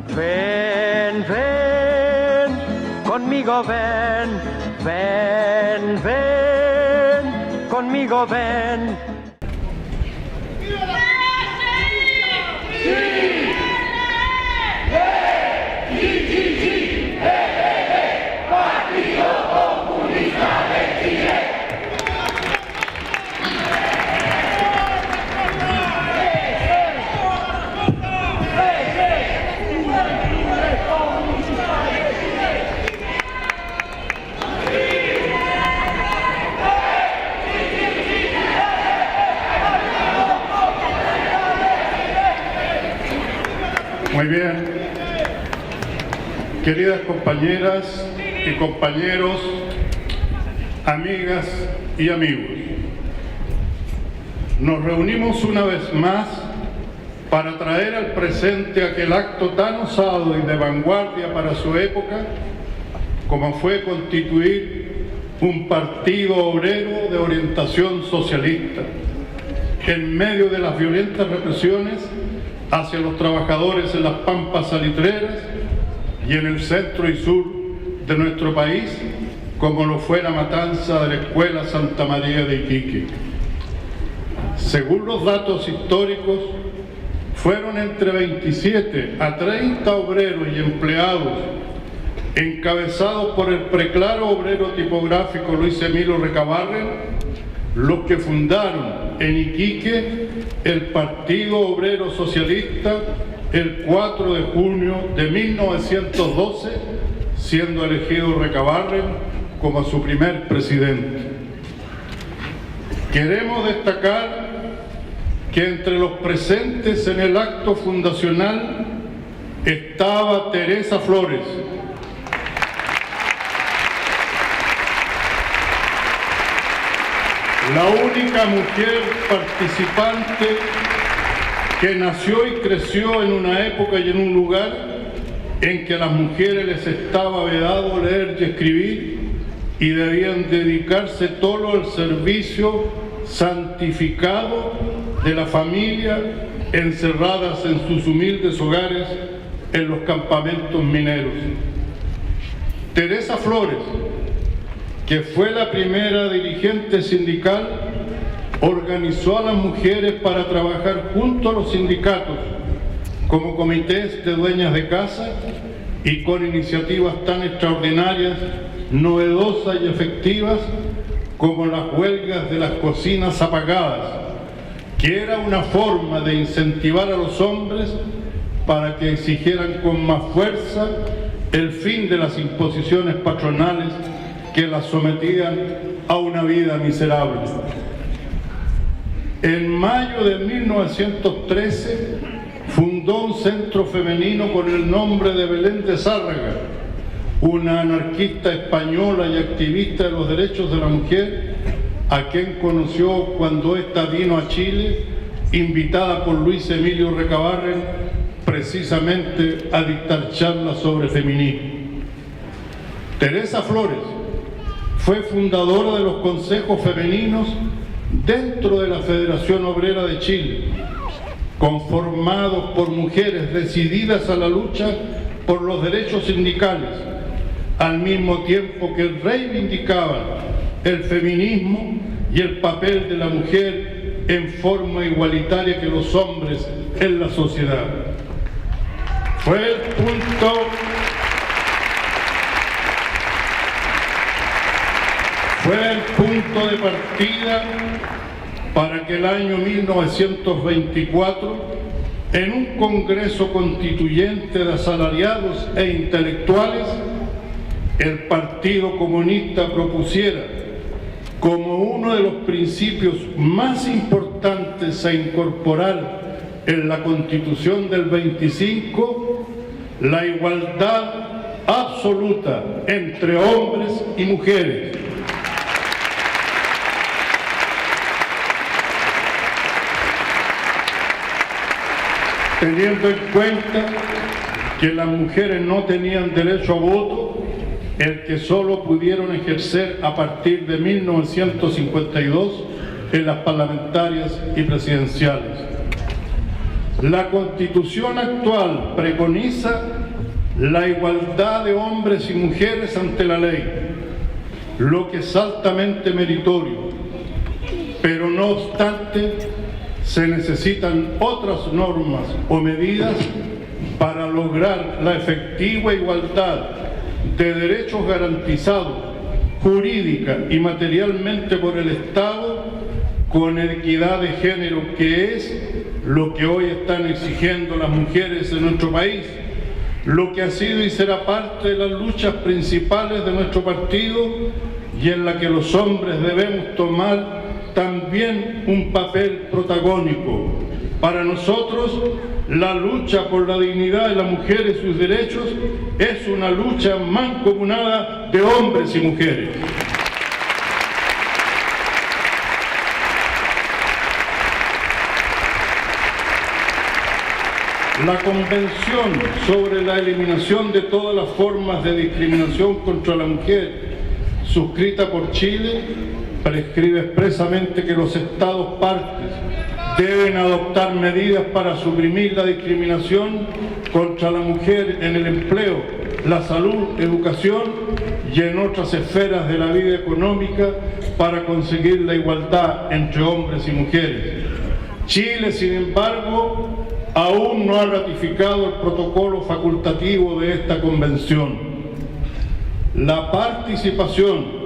Ven, ven, conmigo ven, ven, ven, conmigo ven. Muy bien, queridas compañeras y compañeros, amigas y amigos, nos reunimos una vez más para traer al presente aquel acto tan osado y de vanguardia para su época, como fue constituir un partido obrero de orientación socialista, en medio de las violentas represiones hacia los trabajadores en las pampas salitreras y en el centro y sur de nuestro país, como lo fue la matanza de la Escuela Santa María de Iquique. Según los datos históricos, fueron entre 27 a 30 obreros y empleados, encabezados por el preclaro obrero tipográfico Luis Emilio Recabarren, los que fundaron en Iquique el Partido Obrero Socialista el 4 de junio de 1912, siendo elegido Recabarren como su primer presidente. Queremos destacar que entre los presentes en el acto fundacional estaba Teresa Flores, la única mujer participante que nació y creció en una época y en un lugar en que a las mujeres les estaba vedado leer y escribir y debían dedicarse todo al servicio santificado de la familia, encerradas en sus humildes hogares en los campamentos mineros. Teresa Flores, que fue la primera dirigente sindical, organizó a las mujeres para trabajar junto a los sindicatos como comités de dueñas de casa y con iniciativas tan extraordinarias, novedosas y efectivas como las huelgas de las cocinas apagadas, que era una forma de incentivar a los hombres para que exigieran con más fuerza el fin de las imposiciones patronales que las sometían a una vida miserable. En mayo de 1913 fundó un centro femenino con el nombre de Belén de Zárraga, una anarquista española y activista de los derechos de la mujer, a quien conoció cuando ésta vino a Chile, invitada por Luis Emilio Recabarren, precisamente a dictar charlas sobre feminismo. Teresa Flores fue fundadora de los consejos femeninos dentro de la Federación Obrera de Chile, conformados por mujeres decididas a la lucha por los derechos sindicales, al mismo tiempo que reivindicaban el feminismo y el papel de la mujer en forma igualitaria que los hombres en la sociedad. Fue el punto de partida para que el año 1924, en un congreso constituyente de asalariados e intelectuales, el Partido Comunista propusiera como uno de los principios más importantes a incorporar en la Constitución del 25 la igualdad absoluta entre hombres y mujeres. Teniendo en cuenta que las mujeres no tenían derecho a voto, el que solo pudieron ejercer a partir de 1952 en las parlamentarias y presidenciales. La Constitución actual preconiza la igualdad de hombres y mujeres ante la ley, lo que es altamente meritorio, pero no obstante se necesitan otras normas o medidas para lograr la efectiva igualdad de derechos garantizados jurídica y materialmente por el Estado, con equidad de género, que es lo que hoy están exigiendo las mujeres en nuestro país, lo que ha sido y será parte de las luchas principales de nuestro partido y en la que los hombres debemos tomar también un papel protagónico. Para nosotros, la lucha por la dignidad de la mujer y sus derechos es una lucha mancomunada de hombres y mujeres. La Convención sobre la eliminación de todas las formas de discriminación contra la mujer, suscrita por Chile, prescribe expresamente que los Estados partes deben adoptar medidas para suprimir la discriminación contra la mujer en el empleo, la salud, educación y en otras esferas de la vida económica para conseguir la igualdad entre hombres y mujeres. Chile, sin embargo, aún no ha ratificado el protocolo facultativo de esta convención. La participación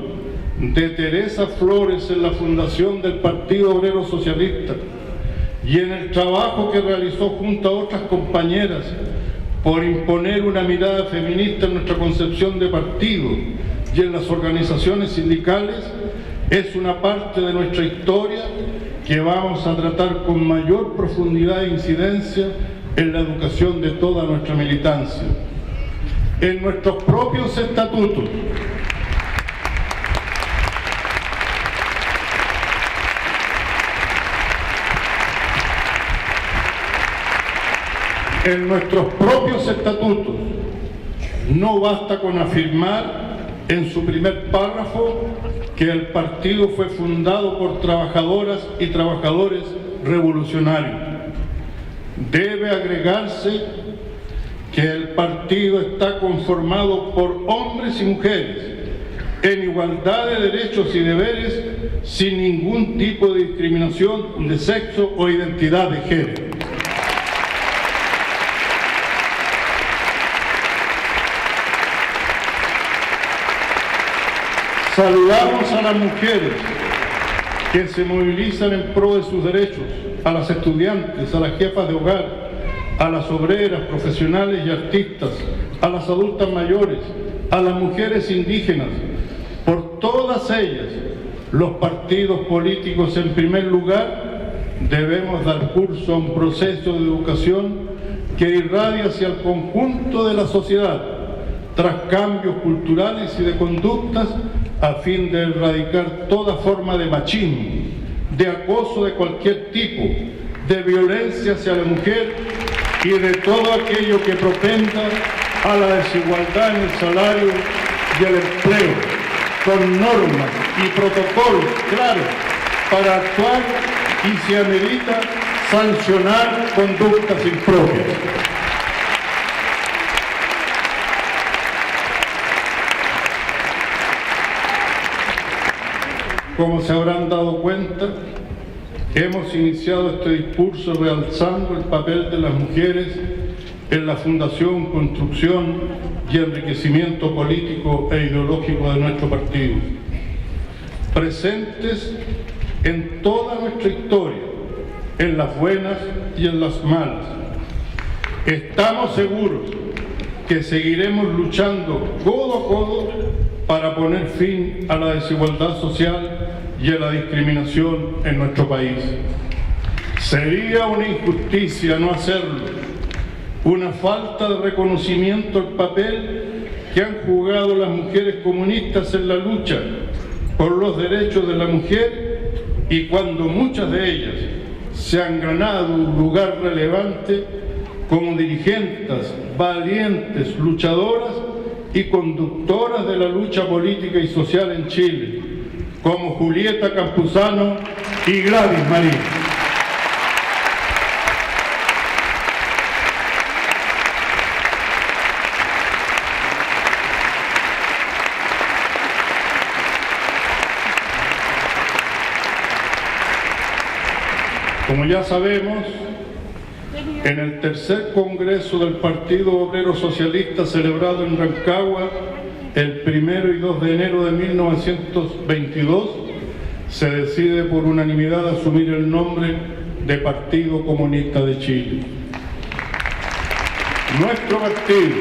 de Teresa Flores en la fundación del Partido Obrero Socialista y en el trabajo que realizó junto a otras compañeras por imponer una mirada feminista en nuestra concepción de partido y en las organizaciones sindicales es una parte de nuestra historia que vamos a tratar con mayor profundidad e incidencia en la educación de toda nuestra militancia. En nuestros propios estatutos, no basta con afirmar en su primer párrafo que el partido fue fundado por trabajadoras y trabajadores revolucionarios. Debe agregarse que el partido está conformado por hombres y mujeres en igualdad de derechos y deberes, sin ningún tipo de discriminación de sexo o identidad de género. Saludamos a las mujeres que se movilizan en pro de sus derechos, a las estudiantes, a las jefas de hogar, a las obreras, profesionales y artistas, a las adultas mayores, a las mujeres indígenas. Por todas ellas, los partidos políticos, en primer lugar, debemos dar curso a un proceso de educación que irradia hacia el conjunto de la sociedad, tras cambios culturales y de conductas, a fin de erradicar toda forma de machismo, de acoso de cualquier tipo, de violencia hacia la mujer y de todo aquello que propenda a la desigualdad en el salario y el empleo, con normas y protocolos claros para actuar y, si amerita, sancionar conductas impropias. Como se habrán dado cuenta, hemos iniciado este discurso realzando el papel de las mujeres en la fundación, construcción y enriquecimiento político e ideológico de nuestro partido, presentes en toda nuestra historia, en las buenas y en las malas. Estamos seguros que seguiremos luchando codo a codo para poner fin a la desigualdad social y a la discriminación en nuestro país. Sería una injusticia no hacerlo, una falta de reconocimiento al papel que han jugado las mujeres comunistas en la lucha por los derechos de la mujer, y cuando muchas de ellas se han ganado un lugar relevante como dirigentes, valientes, luchadoras y conductoras de la lucha política y social en Chile, como Julieta Campuzano y Gladys Marín. Como ya sabemos, en el tercer Congreso del Partido Obrero Socialista celebrado en Rancagua el 1 y 2 de enero de 1922, se decide por unanimidad asumir el nombre de Partido Comunista de Chile. Nuestro partido,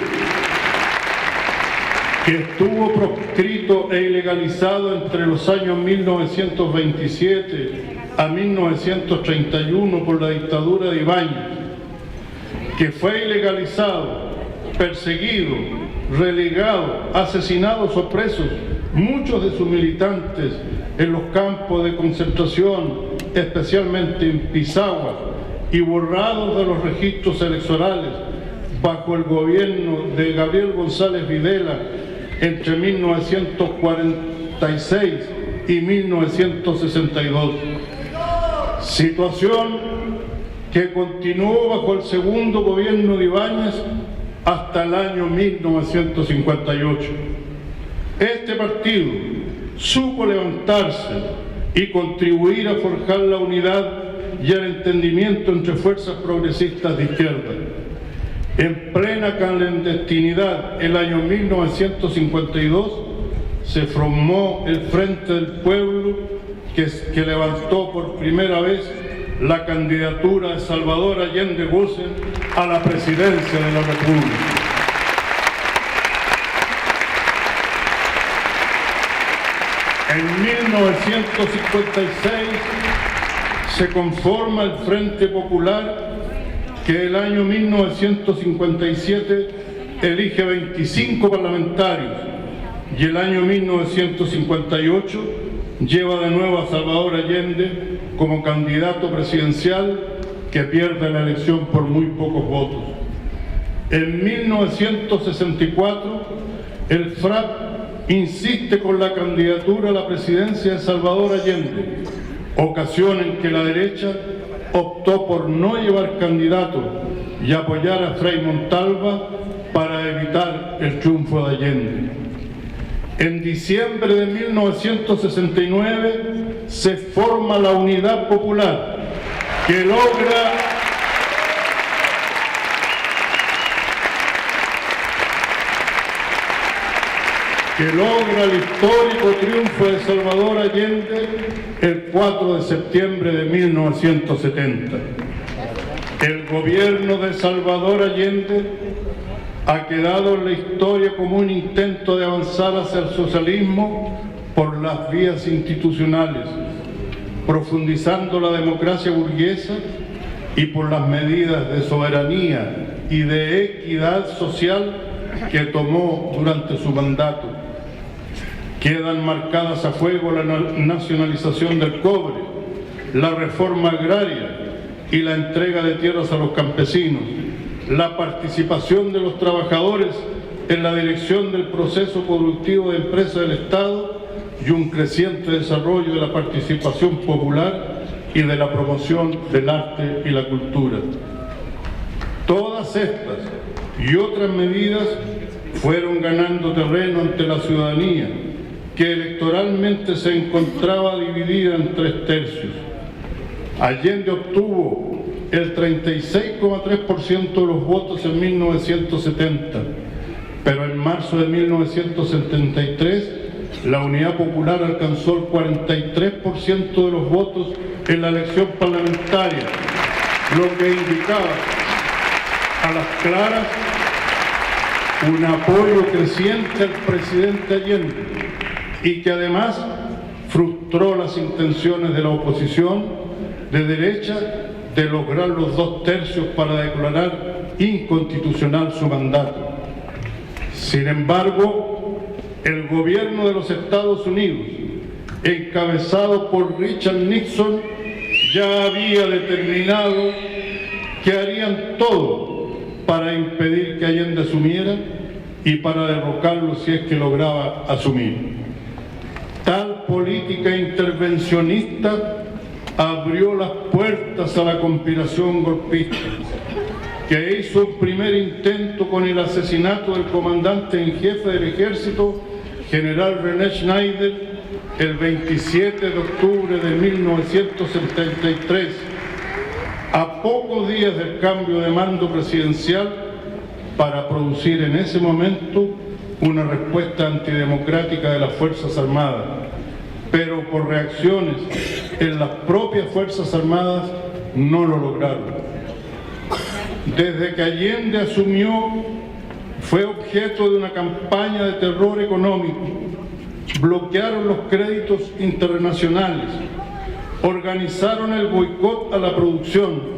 que estuvo proscrito e ilegalizado entre los años 1927 a 1931 por la dictadura de Ibáñez, que fue ilegalizado, perseguido, relegado, asesinados o presos, muchos de sus militantes en los campos de concentración, especialmente en Pisagua, y borrados de los registros electorales bajo el gobierno de Gabriel González Videla entre 1946 y 1962. Situación que continuó bajo el segundo gobierno de Ibáñez hasta el año 1958. Este partido supo levantarse y contribuir a forjar la unidad y el entendimiento entre fuerzas progresistas de izquierda. En plena clandestinidad, el año 1952, se formó el Frente del Pueblo que levantó por primera vez la candidatura de Salvador Allende Gusen a la presidencia de la República. En 1956 se conforma el Frente Popular, que el año 1957 elige 25 parlamentarios y el año 1958 lleva de nuevo a Salvador Allende como candidato presidencial, que pierde la elección por muy pocos votos. En 1964 el FRAP insiste con la candidatura a la presidencia de Salvador Allende, ocasión en que la derecha optó por no llevar candidato y apoyar a Frei Montalva para evitar el triunfo de Allende. En diciembre de 1969 se forma la Unidad Popular, que logra el histórico triunfo de Salvador Allende el 4 de septiembre de 1970. El gobierno de Salvador Allende ha quedado en la historia como un intento de avanzar hacia el socialismo por las vías institucionales, profundizando la democracia burguesa y por las medidas de soberanía y de equidad social que tomó durante su mandato. Quedan marcadas a fuego la nacionalización del cobre, la reforma agraria y la entrega de tierras a los campesinos, la participación de los trabajadores en la dirección del proceso productivo de empresas del Estado y un creciente desarrollo de la participación popular y de la promoción del arte y la cultura. Todas estas y otras medidas fueron ganando terreno ante la ciudadanía, que electoralmente se encontraba dividida en 3 tercios. Allende obtuvo el 36,3% de los votos en 1970, pero en marzo de 1973 la Unidad Popular alcanzó el 43% de los votos en la elección parlamentaria, lo que indicaba a las claras un apoyo creciente al presidente Allende y que además frustró las intenciones de la oposición de derecha de lograr los 2 tercios para declarar inconstitucional su mandato. Sin embargo, el gobierno de los Estados Unidos, encabezado por Richard Nixon, ya había determinado que harían todo para impedir que Allende asumiera y para derrocarlo si es que lograba asumir. Tal política intervencionista abrió las puertas a la conspiración golpista, que hizo un primer intento con el asesinato del comandante en jefe del ejército, general René Schneider, el 27 de octubre de 1973, a pocos días del cambio de mando presidencial, para producir en ese momento una respuesta antidemocrática de las Fuerzas Armadas, pero por reacciones en las propias Fuerzas Armadas no lo lograron. Desde que Allende asumió, fue objeto de una campaña de terror económico. Bloquearon los créditos internacionales, organizaron el boicot a la producción,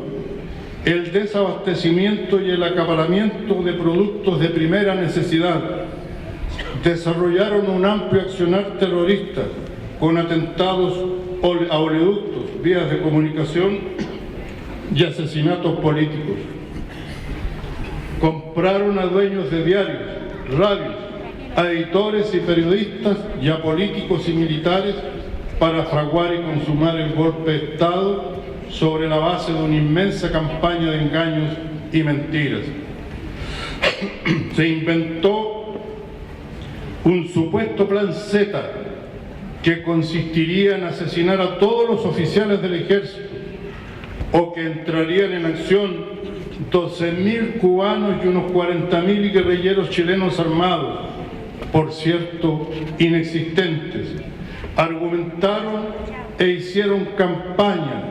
el desabastecimiento y el acaparamiento de productos de primera necesidad. Desarrollaron un amplio accionar terrorista con atentados a oleoductos, vías de comunicación y asesinatos políticos. Compraron a dueños de diarios, radios, a editores y periodistas y a políticos y militares para fraguar y consumar el golpe de Estado sobre la base de una inmensa campaña de engaños y mentiras. Se inventó un supuesto plan Z que consistiría en asesinar a todos los oficiales del ejército, o que entrarían en acción 12.000 cubanos y unos 40.000 guerrilleros chilenos armados, por cierto, inexistentes. Argumentaron e hicieron campaña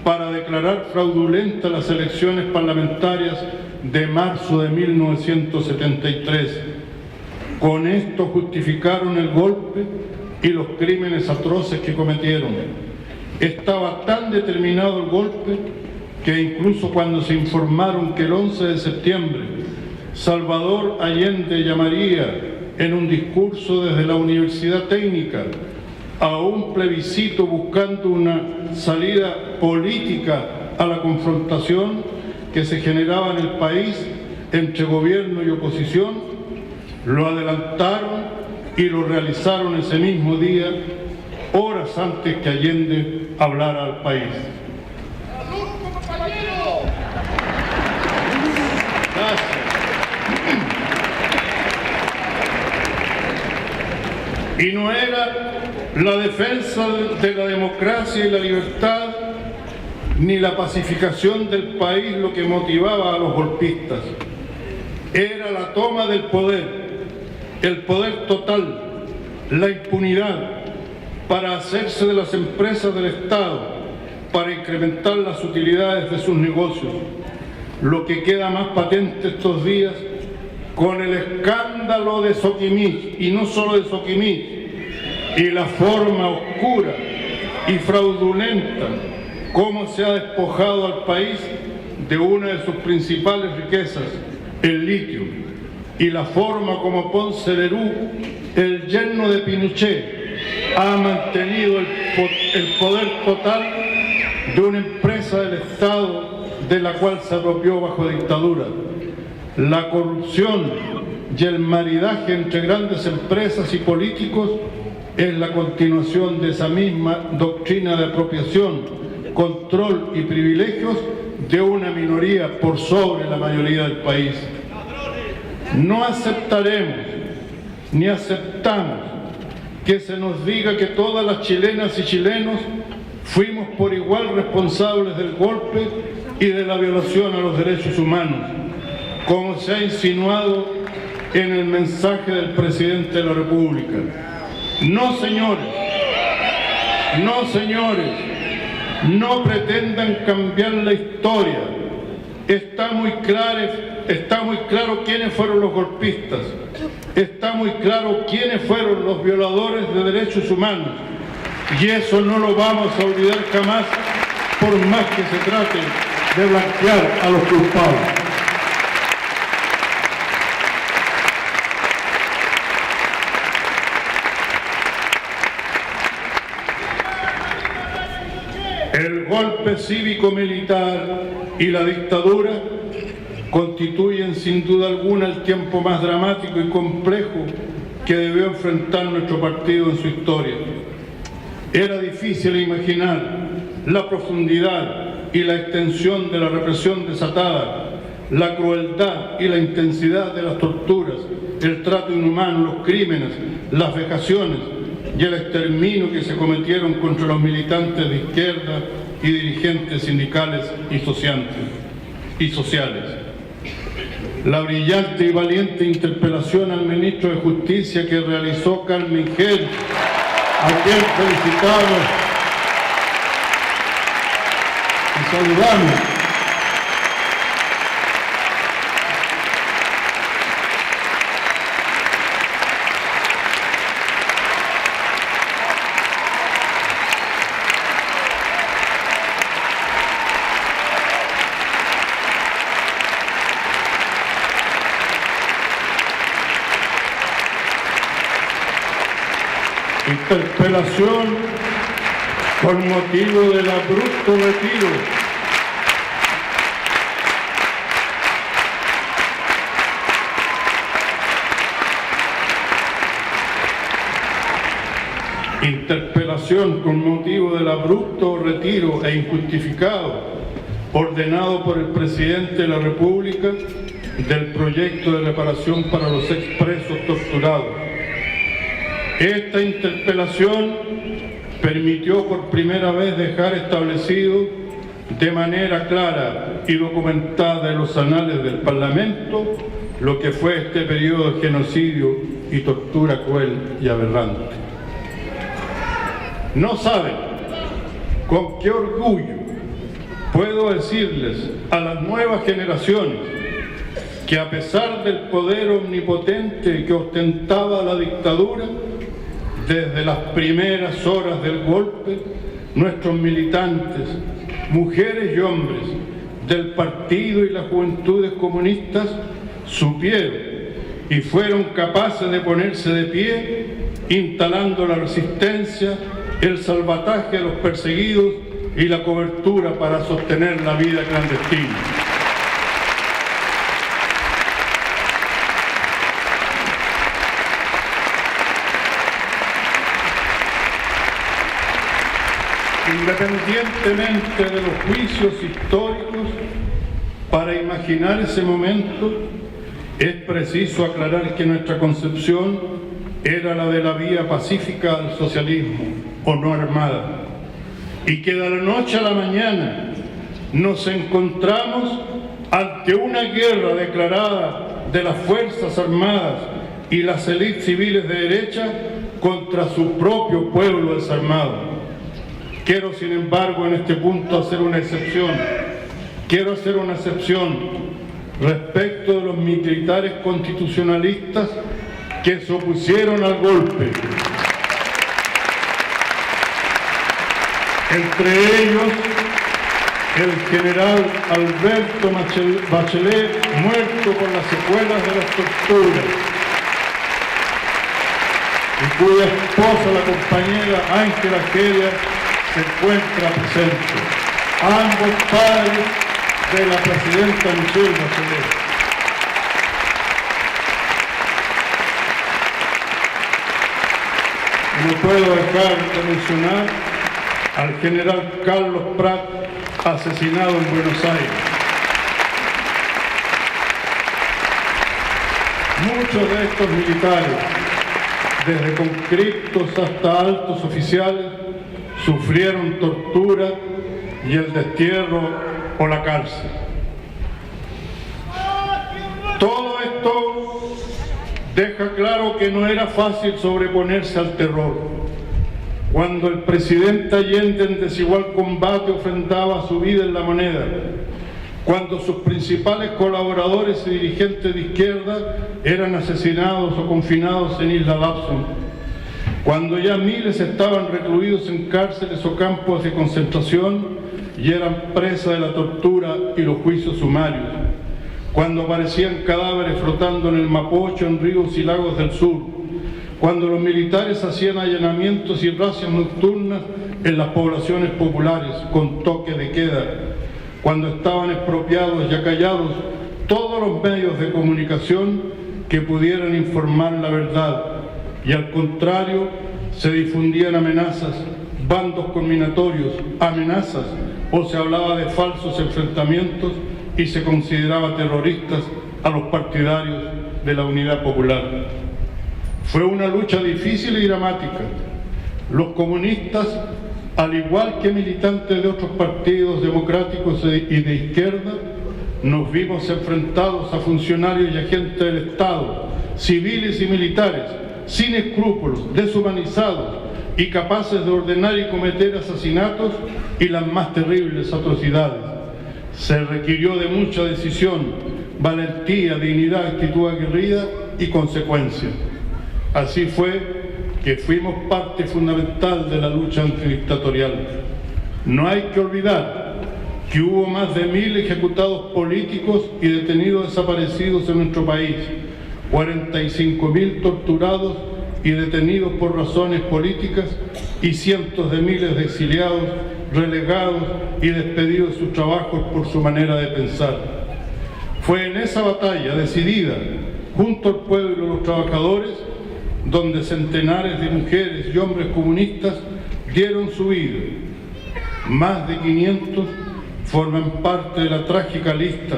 para declarar fraudulentas las elecciones parlamentarias de marzo de 1973. Con esto justificaron el golpe y los crímenes atroces que cometieron. Estaba tan determinado el golpe que incluso cuando se informaron que el 11 de septiembre Salvador Allende llamaría en un discurso desde la Universidad Técnica a un plebiscito buscando una salida política a la confrontación que se generaba en el país entre gobierno y oposición, lo adelantaron y lo realizaron ese mismo día, horas antes que Allende hablara al país. Gracias. Y no era la defensa de la democracia y la libertad ni la pacificación del país lo que motivaba a los golpistas. Era la toma del poder, el poder total, la impunidad para hacerse de las empresas del Estado, para incrementar las utilidades de sus negocios. Lo que queda más patente estos días con el escándalo de Soquimich, y no solo de Soquimich, y la forma oscura y fraudulenta cómo se ha despojado al país de una de sus principales riquezas, el litio, y la forma como Ponce Lerú, el yerno de Pinochet, ha mantenido el poder total de una empresa del Estado de la cual se apropió bajo dictadura. La corrupción y el maridaje entre grandes empresas y políticos es la continuación de esa misma doctrina de apropiación, control y privilegios de una minoría por sobre la mayoría del país. No aceptaremos ni aceptamos que se nos diga que todas las chilenas y chilenos fuimos por igual responsables del golpe y de la violación a los derechos humanos, como se ha insinuado en el mensaje del presidente de la República. No, señores, no, señores, no pretendan cambiar la historia. Está muy claro quiénes fueron los golpistas, está muy claro quiénes fueron los violadores de derechos humanos, y eso no lo vamos a olvidar jamás, por más que se trate de blanquear a los culpables. El golpe cívico-militar y la dictadura constituyen sin duda alguna el tiempo más dramático y complejo que debió enfrentar nuestro partido en su historia. Era difícil imaginar la profundidad y la extensión de la represión desatada, la crueldad y la intensidad de las torturas, el trato inhumano, los crímenes, las vejaciones y el exterminio que se cometieron contra los militantes de izquierda y dirigentes sindicales y sociales. La brillante y valiente interpelación al ministro de Justicia que realizó Carmen Gel, a quien felicitamos y saludamos. Interpelación con motivo del abrupto retiro e injustificado ordenado por el presidente de la República del proyecto de reparación para los expresos torturados. Esta interpelación permitió por primera vez dejar establecido de manera clara y documentada en los anales del Parlamento lo que fue este periodo de genocidio y tortura cruel y aberrante. No saben con qué orgullo puedo decirles a las nuevas generaciones que a pesar del poder omnipotente que ostentaba la dictadura, desde las primeras horas del golpe, nuestros militantes, mujeres y hombres del partido y las juventudes comunistas supieron y fueron capaces de ponerse de pie, instalando la resistencia, el salvataje a los perseguidos y la cobertura para sostener la vida clandestina. Independientemente de los juicios históricos, para imaginar ese momento es preciso aclarar que nuestra concepción era la de la vía pacífica al socialismo o no armada, y que de la noche a la mañana nos encontramos ante una guerra declarada de las Fuerzas Armadas y las élites civiles de derecha contra su propio pueblo desarmado. Quiero, sin embargo, en este punto hacer una excepción. Quiero hacer una excepción respecto de los militares constitucionalistas que se opusieron al golpe. Entre ellos, el general Alberto Bachelet, muerto por las secuelas de las torturas, y cuya esposa, la compañera Ángela Geria, se encuentra presente. Ambos padres de la presidenta Michelle Bachelet. No puedo dejar de mencionar al general Carlos Prat, asesinado en Buenos Aires. Muchos de estos militares, desde conscriptos hasta altos oficiales, sufrieron tortura y el destierro o la cárcel. Todo esto deja claro que no era fácil sobreponerse al terror. Cuando el presidente Allende en desigual combate ofrendaba su vida en La Moneda, cuando sus principales colaboradores y dirigentes de izquierda eran asesinados o confinados en Isla Lawson, cuando ya miles estaban recluidos en cárceles o campos de concentración y eran presa de la tortura y los juicios sumarios, cuando aparecían cadáveres flotando en el Mapocho, en ríos y lagos del sur, cuando los militares hacían allanamientos y racias nocturnas en las poblaciones populares con toque de queda, cuando estaban expropiados y acallados todos los medios de comunicación que pudieran informar la verdad, y al contrario se difundían amenazas, bandos combinatorios, amenazas, o se hablaba de falsos enfrentamientos y se consideraba terroristas a los partidarios de la Unidad Popular. Fue una lucha difícil y dramática. Los comunistas Al igual que militantes de otros partidos democráticos y de izquierda, nos vimos enfrentados a funcionarios y agentes del Estado, civiles y militares, sin escrúpulos, deshumanizados y capaces de ordenar y cometer asesinatos y las más terribles atrocidades. Se requirió de mucha decisión, valentía, dignidad, actitud aguerrida y consecuencia. Así fue que fuimos parte fundamental de la lucha antidictatorial. No hay que olvidar que hubo más de 1000 ejecutados políticos y detenidos desaparecidos en nuestro país, 45.000 torturados y detenidos por razones políticas y cientos de miles de exiliados, relegados y despedidos de sus trabajos por su manera de pensar. Fue en esa batalla decidida, junto al pueblo y los trabajadores, donde centenares de mujeres y hombres comunistas dieron su vida. Más de 500 forman parte de la trágica lista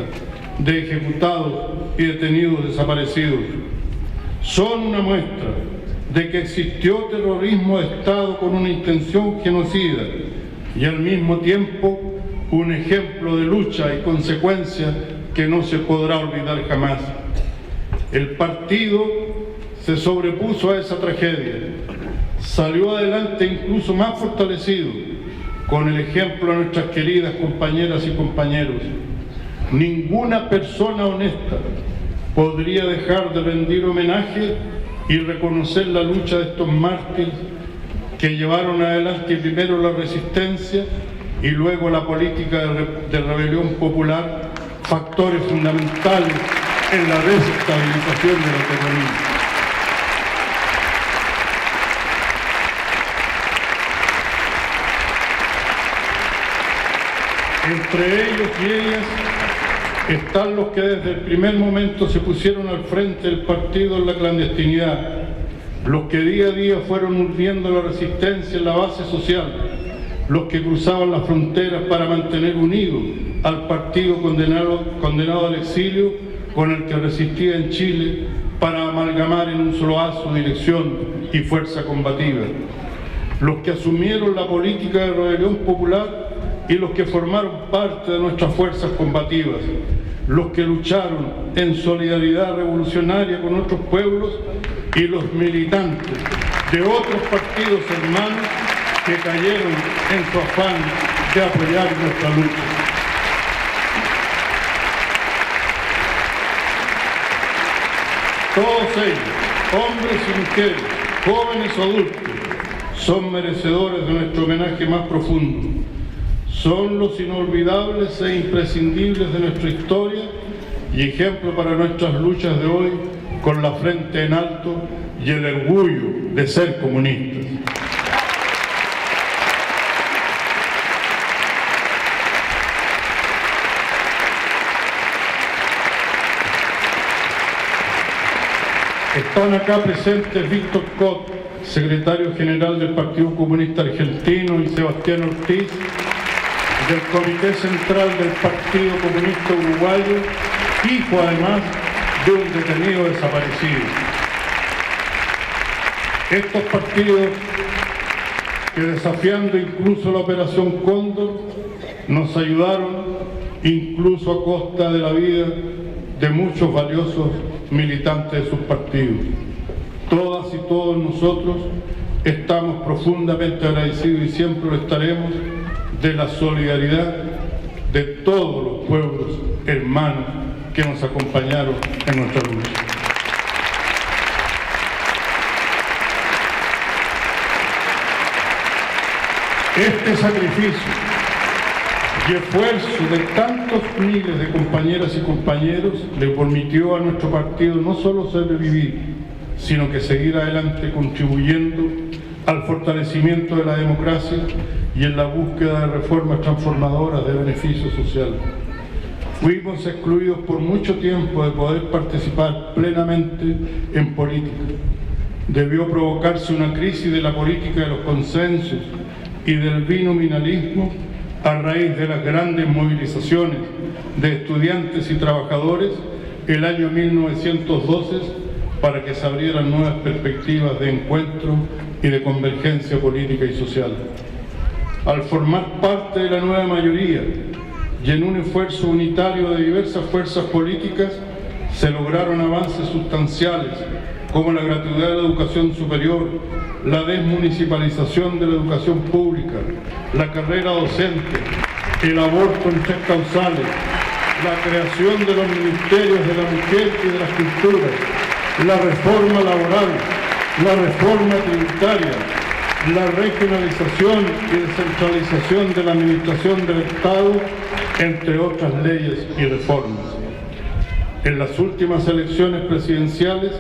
de ejecutados y detenidos desaparecidos. Son una muestra de que existió terrorismo de Estado con una intención genocida y al mismo tiempo un ejemplo de lucha y consecuencia que no se podrá olvidar jamás. El partido se sobrepuso a esa tragedia, salió adelante incluso más fortalecido, con el ejemplo de nuestras queridas compañeras y compañeros. Ninguna persona honesta podría dejar de rendir homenaje y reconocer la lucha de estos mártires que llevaron adelante primero la resistencia y luego la política de rebelión popular, factores fundamentales en la desestabilización de la economía. Entre ellos y ellas están los que desde el primer momento se pusieron al frente del partido en la clandestinidad, los que día a día fueron urdiendo la resistencia en la base social, los que cruzaban las fronteras para mantener unido al partido condenado al exilio con el que resistía en Chile para amalgamar en un solo haz dirección y fuerza combativa, los que asumieron la política de rebelión popular y los que formaron parte de nuestras fuerzas combativas, los que lucharon en solidaridad revolucionaria con otros pueblos y los militantes de otros partidos hermanos que cayeron en su afán de apoyar nuestra lucha. Todos ellos, hombres y mujeres, jóvenes o adultos, son merecedores de nuestro homenaje más profundo. Son los inolvidables e imprescindibles de nuestra historia y ejemplo para nuestras luchas de hoy, con la frente en alto y el orgullo de ser comunistas. Están acá presentes Víctor Cot, secretario general del Partido Comunista Argentino, y Sebastián Ortiz, del Comité Central del Partido Comunista Uruguayo, hijo además de un detenido desaparecido. Estos partidos que, desafiando incluso la Operación Cóndor, nos ayudaron incluso a costa de la vida de muchos valiosos militantes de sus partidos. Todas y todos nosotros estamos profundamente agradecidos y siempre lo estaremos de la solidaridad de todos los pueblos hermanos que nos acompañaron en nuestra lucha. Este sacrificio y esfuerzo de tantos miles de compañeras y compañeros le permitió a nuestro partido no solo sobrevivir, sino que seguir adelante contribuyendo al fortalecimiento de la democracia y en la búsqueda de reformas transformadoras de beneficio social. Fuimos excluidos por mucho tiempo de poder participar plenamente en política. Debió provocarse una crisis de la política de los consensos y del binominalismo a raíz de las grandes movilizaciones de estudiantes y trabajadores el año 1912 para que se abrieran nuevas perspectivas de encuentro y de convergencia política y social. al formar parte de la nueva mayoría y en un esfuerzo unitario de diversas fuerzas políticas, se lograron avances sustanciales como la gratuidad de la educación superior, la desmunicipalización de la educación pública, la carrera docente, el aborto en 3 causales, la creación de los ministerios de la mujer y de las culturas, la reforma laboral, la reforma tributaria, la regionalización y descentralización de la administración del Estado, entre otras leyes y reformas. En las últimas elecciones presidenciales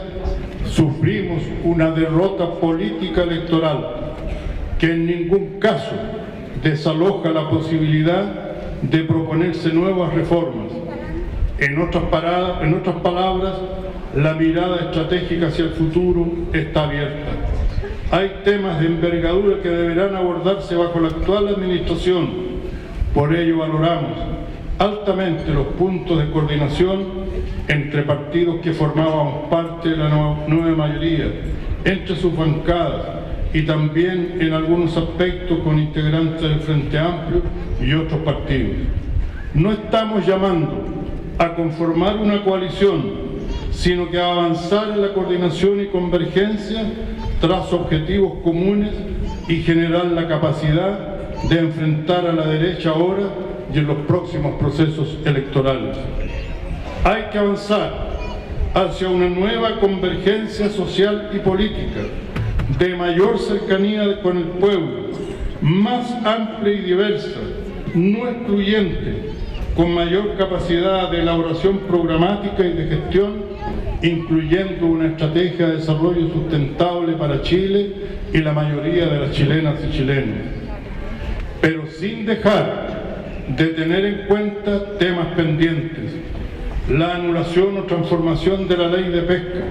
sufrimos una derrota política electoral que en ningún caso desaloja la posibilidad de proponerse nuevas reformas. En otras palabras, la mirada estratégica hacia el futuro está abierta. Hay temas de envergadura que deberán abordarse bajo la actual administración. Por ello valoramos altamente los puntos de coordinación entre partidos que formábamos parte de la nueva mayoría, entre sus bancadas y también en algunos aspectos con integrantes del Frente Amplio y otros partidos. No estamos llamando a conformar una coalición, sino que a avanzar en la coordinación y convergencia tras objetivos comunes y generar la capacidad de enfrentar a la derecha ahora y en los próximos procesos electorales. Hay que avanzar hacia una nueva convergencia social y política, de mayor cercanía con el pueblo, más amplia y diversa, no excluyente, con mayor capacidad de elaboración programática y de gestión, incluyendo una estrategia de desarrollo sustentable para Chile y la mayoría de las chilenas y chilenos, pero sin dejar de tener en cuenta temas pendientes: la anulación o transformación de la ley de pesca,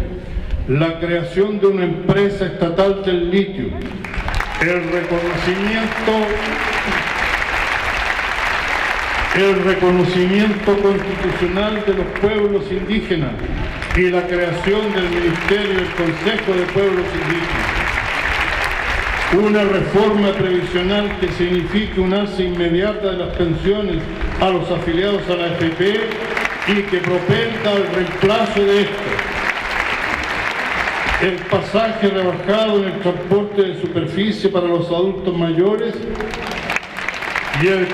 la creación de una empresa estatal del litio, el reconocimiento constitucional de los pueblos indígenas y la creación del Ministerio del Consejo de Pueblos Indígenas. Una reforma previsional que signifique un alza inmediata de las pensiones a los afiliados a la AFP y que propenda al reemplazo de esto. El pasaje rebajado en el transporte de superficie para los adultos mayores y el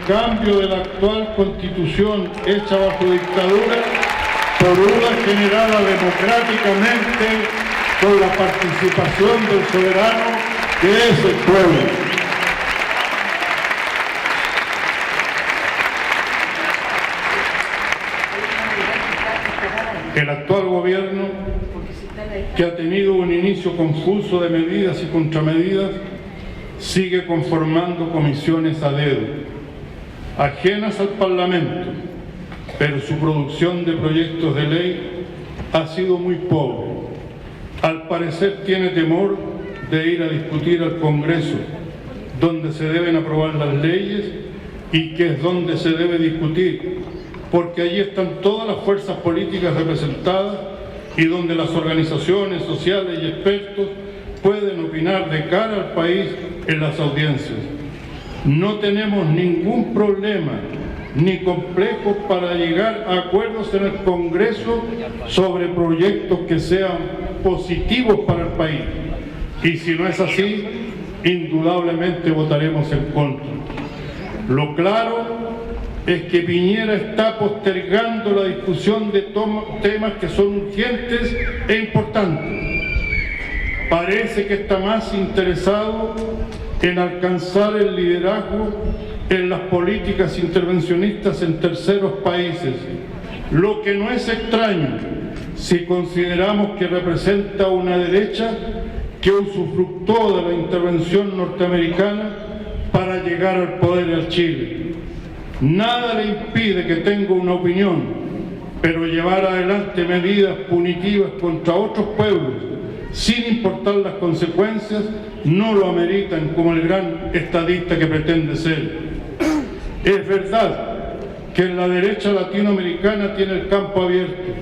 cambio de la actual constitución hecha bajo dictadura por una generada democráticamente con la participación del soberano que es el pueblo. El actual gobierno, que ha tenido un inicio confuso de medidas y contramedidas, sigue conformando comisiones a dedo, ajenas al Parlamento, pero su producción de proyectos de ley ha sido muy pobre. Al parecer tiene temor de ir a discutir al Congreso, donde se deben aprobar las leyes y que es donde se debe discutir, porque allí están todas las fuerzas políticas representadas y donde las organizaciones sociales y expertos pueden opinar de cara al país en las audiencias. No tenemos ningún problema ni complejos para llegar a acuerdos en el Congreso sobre proyectos que sean positivos para el país. Y si no es así, indudablemente votaremos en contra. Lo claro es que Piñera está postergando la discusión de temas que son urgentes e importantes. Parece que está más interesado en alcanzar el liderazgo en las políticas intervencionistas en terceros países, lo que no es extraño si consideramos que representa una derecha que usufructó de la intervención norteamericana para llegar al poder en Chile. Nada le impide que tenga una opinión, pero llevar adelante medidas punitivas contra otros pueblos, sin importar las consecuencias, no lo ameritan como el gran estadista que pretende ser. Es verdad que la derecha latinoamericana tiene el campo abierto.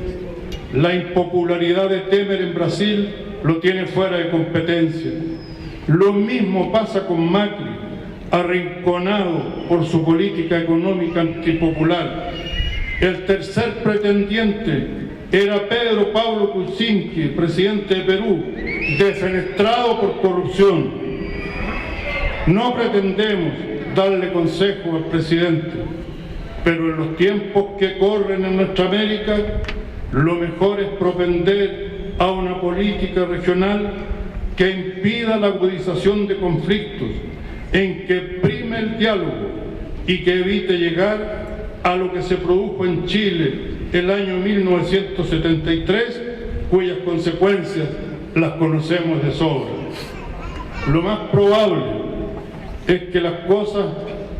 La impopularidad de Temer en Brasil lo tiene fuera de competencia. Lo mismo pasa con Macri, arrinconado por su política económica antipopular. El tercer pretendiente era Pedro Pablo Kuczynski, presidente de Perú, defenestrado por corrupción. No pretendemos darle consejo al presidente, pero en los tiempos que corren en nuestra América, lo mejor es propender a una política regional que impida la agudización de conflictos, en que prime el diálogo y que evite llegar a lo que se produjo en Chile el año 1973, cuyas consecuencias las conocemos de sobra. Lo más probable es que las cosas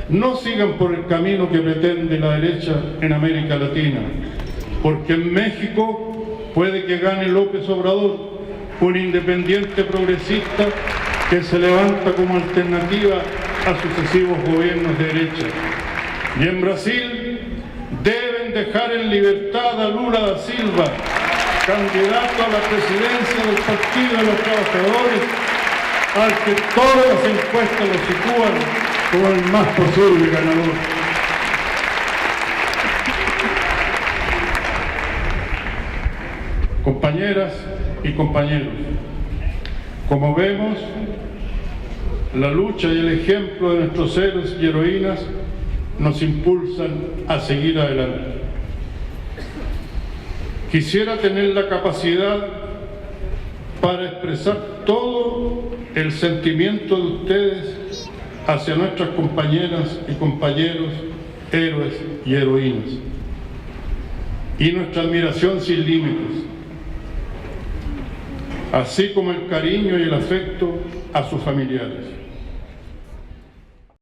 no sigan por el camino que pretende la derecha en América Latina, porque en México puede que gane López Obrador, un independiente progresista que se levanta como alternativa a sucesivos gobiernos de derecha. Y en Brasil deben dejar en libertad a Lula da Silva, candidato a la presidencia del Partido de los Trabajadores, al que todas las encuestas lo sitúan como el más posible ganador. Compañeras y compañeros, como vemos, la lucha y el ejemplo de nuestros héroes y heroínas nos impulsan a seguir adelante. Quisiera tener la capacidad para expresar todo el sentimiento de ustedes hacia nuestras compañeras y compañeros, héroes y heroínas, y nuestra admiración sin límites, así como el cariño y el afecto a sus familiares.